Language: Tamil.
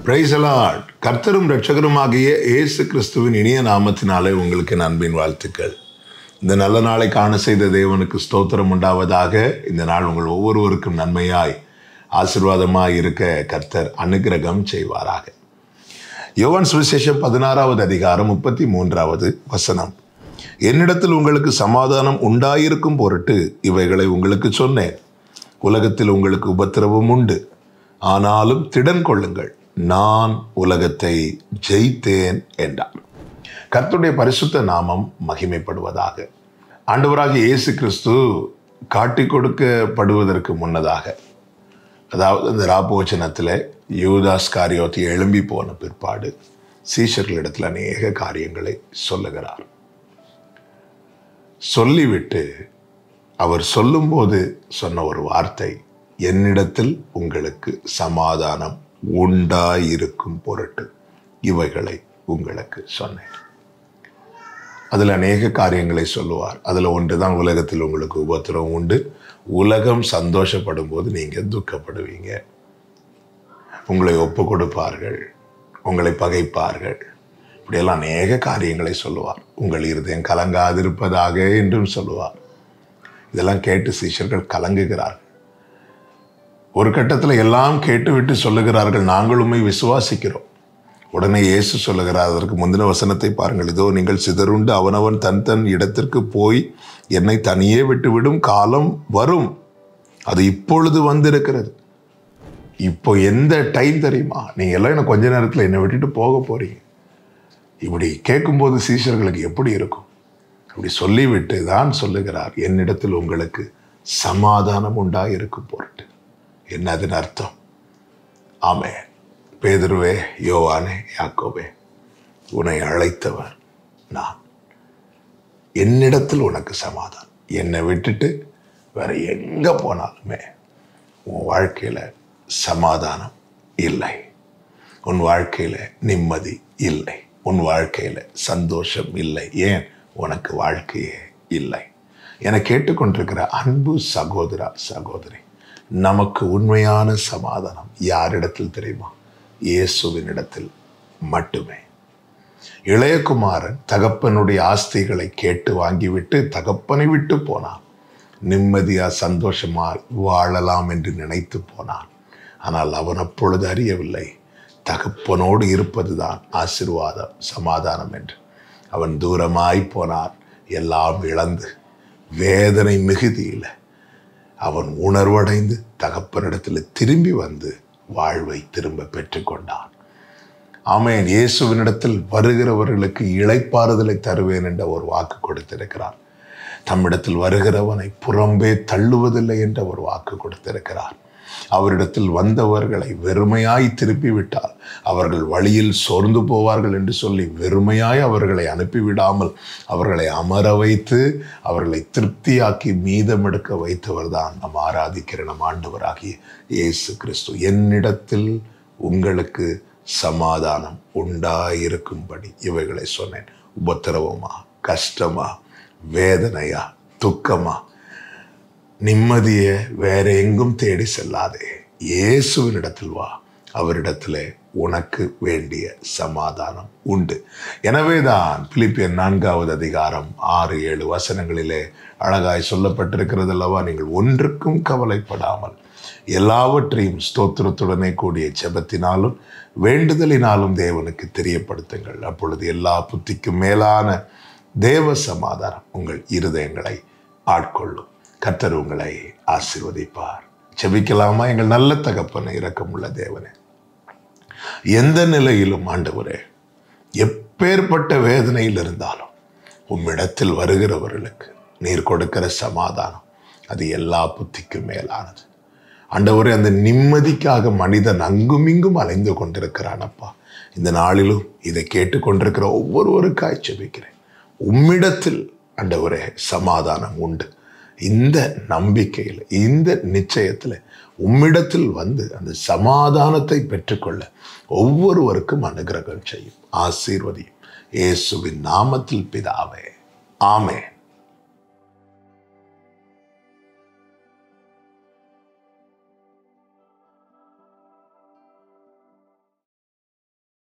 Praise the Lord. கர்த்தரும் இரட்சகருமாகிய இயேசு கிறிஸ்துவின் இனிய நாமத்தினாலே உங்களுக்கு அன்பின் வாழ்த்துக்கள். இந்த நல்ல நாளை காண செய்த தேவனுக்கு ஸ்தோத்திரம் உண்டாவதாக. இந்த நாள் உங்கள் ஒவ்வொருவருக்கும் நன்மையாய் ஆசீர்வாதமாய் இருக்க கர்த்தர் அனுக்கிரகம் செய்வாராக. யோவான் சுவிசேஷம் 16வது அதிகாரம் 33வது வசனம். என்னிடத்தில் உங்களுக்கு சமாதானம் உண்டாயிருக்கும் பொருட்டு இவைகளை உங்களுக்கு சொன்னேன். உலகத்தில் உங்களுக்கு உபத்திரவம் உண்டு, ஆனாலும் திடன் கொள்ளுங்கள், நான் உலகத்தை ஜெயித்தேன் என்றார். கர்த்தருடைய பரிசுத்த நாமம் மகிமைப்படுவதாக. ஆண்டவராகிய இயேசு கிறிஸ்து காட்டி கொடுக்கப்படுவதற்கு முன்னதாக, அதாவது இந்த ராபோச்சனத்தில் யூதாஸ் காரியோத்தி எழும்பி போன பிற்பாடு சீஷர்களிடத்தில் அநேக காரியங்களை சொல்லுகிறார். சொல்லிவிட்டு அவர் சொல்லும்போது சொன்ன ஒரு வார்த்தை, என்னிடத்தில் உங்களுக்கு சமாதானம் உண்டாயிருக்கும் பொருட்டு இவைகளை உங்களுக்கு சொன்னேன். அதில் அநேக காரியங்களை சொல்லுவார். அதில் ஒன்று தான், உலகத்தில் உங்களுக்கு உபத்திரவம் உண்டு, உலகம் சந்தோஷப்படும் போது நீங்கள் துக்கப்படுவீங்க, உங்களை ஒப்பு கொடுப்பார்கள், உங்களை பகைப்பார்கள், இப்படியெல்லாம் அநேக காரியங்களை சொல்லுவார். உங்கள் இருதயம் கலங்காதிருப்பதாக என்றும் சொல்லுவார். இதெல்லாம் கேட்டு சீஷர்கள் கலங்குகிறார்கள். ஒரு கட்டத்தில் எல்லாம் கேட்டுவிட்டு சொல்லுகிறார்கள், நாங்கள் உம்மை விசுவாசிக்கிறோம். உடனே இயேசு சொல்லுகிறார், அதற்கு முந்தின வசனத்தை பாருங்கள். இதோ நீங்கள் சிதறுண்டு அவனவன் தன் தன் இடத்திற்கு போய் என்னை தனியே விட்டுவிடும் காலம் வரும், அது இப்பொழுது வந்திருக்கிறது. இப்போ எந்த டைம் தெரியுமா? நீங்கள் எல்லாம் எனக்கு கொஞ்ச நேரத்தில் என்னை விட்டுட்டு போக போறீங்க. இப்படி கேட்கும்போது சீஷர்களுக்கு எப்படி இருக்கும்? அப்படி சொல்லிவிட்டு தான் சொல்லுகிறார், என்னிடத்தில் உங்களுக்கு சமாதானம் உண்டாயிருக்கும் பொருட்டு. என்ன அதன் அர்த்தம்? ஆமென். பேதுருவே, யோவானே, யாக்கோபே, உன்னை அழைத்தவர் நான். என்னிடத்தில் உனக்கு சமாதானம். என்னை விட்டுட்டு வேற எங்க போனாலுமே உன் வாழ்க்கையில சமாதானம் இல்லை, உன் வாழ்க்கையில நிம்மதி இல்லை, உன் வாழ்க்கையில சந்தோஷம் இல்லை. ஏன்? உனக்கு வாழ்க்கையே இல்லை. என கேட்டுக்கொண்டிருக்கிற அன்பு சகோதரா, சகோதரி, நமக்கு உண்மையான சமாதானம் யாரிடத்தில் தெரியுமா? இயேசுவின் இடத்தில் மட்டுமே. இளையகுமாரன் தகப்பனுடைய ஆஸ்திகளை கேட்டு வாங்கிவிட்டு தகப்பனை விட்டு போனான். நிம்மதியா சந்தோஷமா வாழலாம் என்று நினைத்து போனான். ஆனால் அவன் அப்பொழுது அறியவில்லை, தகப்பனோடு இருப்பதுதான் ஆசீர்வாதம், சமாதானம் என்று. அவன் தூரமாய் போனான். எல்லாம் இழந்து வேதனை மிகுதியில் அவன் உணர்வடைந்து தகப்பனிடத்தில் திரும்பி வந்து வாழ்வை திரும்ப பெற்றுக்கொண்டான். ஆமென். இயேசுவினிடத்தில் வருகிறவர்களுக்கு இளைப்பாறுதலை தருவேன் என்ற ஒரு வாக்கு கொடுத்திருக்கிறார். தம்மிடத்தில் வருகிறவனை புறம்பே தள்ளுவதில்லை என்ற ஒரு வாக்கு கொடுத்திருக்கிறார். அவரிடத்தில் வந்தவர்களை வெறுமையாய் திருப்பி விட்டால் அவர்கள் வழியில் சோர்ந்து போவார்கள் என்று சொல்லி வெறுமையாய் அவர்களை அனுப்பிவிடாமல் அவர்களை அமர வைத்து அவர்களை திருப்தியாக்கி மீதமெடுக்க வைத்தவர் தான் நம் ஆராதிக்கிற நம் ஆண்டவராகிய இயேசு கிறிஸ்து. என்னிடத்தில் உங்களுக்கு சமாதானம் உண்டாயிருக்கும்படி இவைகளை சொன்னேன். உபத்திரவமா, கஷ்டமா, வேதனையா, துக்கமா, நிம்மதியை வேற எங்கும் தேடி செல்லாதே, இயேசுவினிடத்தில் வா. அவரிடத்திலே உனக்கு வேண்டிய சமாதானம் உண்டு. எனவேதான் பிலிப்பியர் 4வது அதிகாரம் 6-7 வசனங்களிலே அழகாய் சொல்லப்பட்டிருக்கிறது அல்லவா? நீங்கள் ஒன்றுக்கும் கவலைப்படாமல் எல்லாவற்றையும் ஸ்தோத்திரத்துடனே கூடிய ஜெபத்தினாலும் வேண்டுதலினாலும் தேவனுக்கு தெரியப்படுத்துங்கள். அப்பொழுது எல்லா புத்திக்கும் மேலான தேவ சமாதானம் உங்கள் இருதயங்களை ஆட்கொள்ளும். கர்த்தர் உங்களை ஆசீர்வதிப்பார். ஜெபிக்கலாமா? எங்கள் நல்ல தகப்பனே, இரக்கமுள்ள தேவனே, எந்த நிலையிலும் ஆண்டவரே, எப்பேற்பட்ட வேதனையில் இருந்தாலும் உம்மிடத்தில் வருகிறவர்களுக்கு நீர் கொடுக்கிற சமாதானம் அது எல்லா புத்திக்கும் மேலானது. ஆண்டவரே, அந்த நிம்மதிக்காக மனிதன் அங்குமிங்கும் அலைந்து கொண்டிருக்கிறான் அப்பா. இந்த நாளிலும் இதை கேட்டுக்கொண்டிருக்கிற ஒவ்வொருவருக்காய் ஜெபிக்கிறேன். உம்மிடத்தில் ஆண்டவரே சமாதானம் உண்டு. இந்த நம்பிக்கையில், இந்த நிச்சயத்தில் உம்மிடத்தில் வந்து அந்த சமாதானத்தை பெற்றுக்கொள்ள ஒவ்வொருவருக்கும் அனுகிரகம் செய்யும், ஆசீர்வதியும். இயேசுவின் நாமத்தில் பிதாவே, ஆமென்.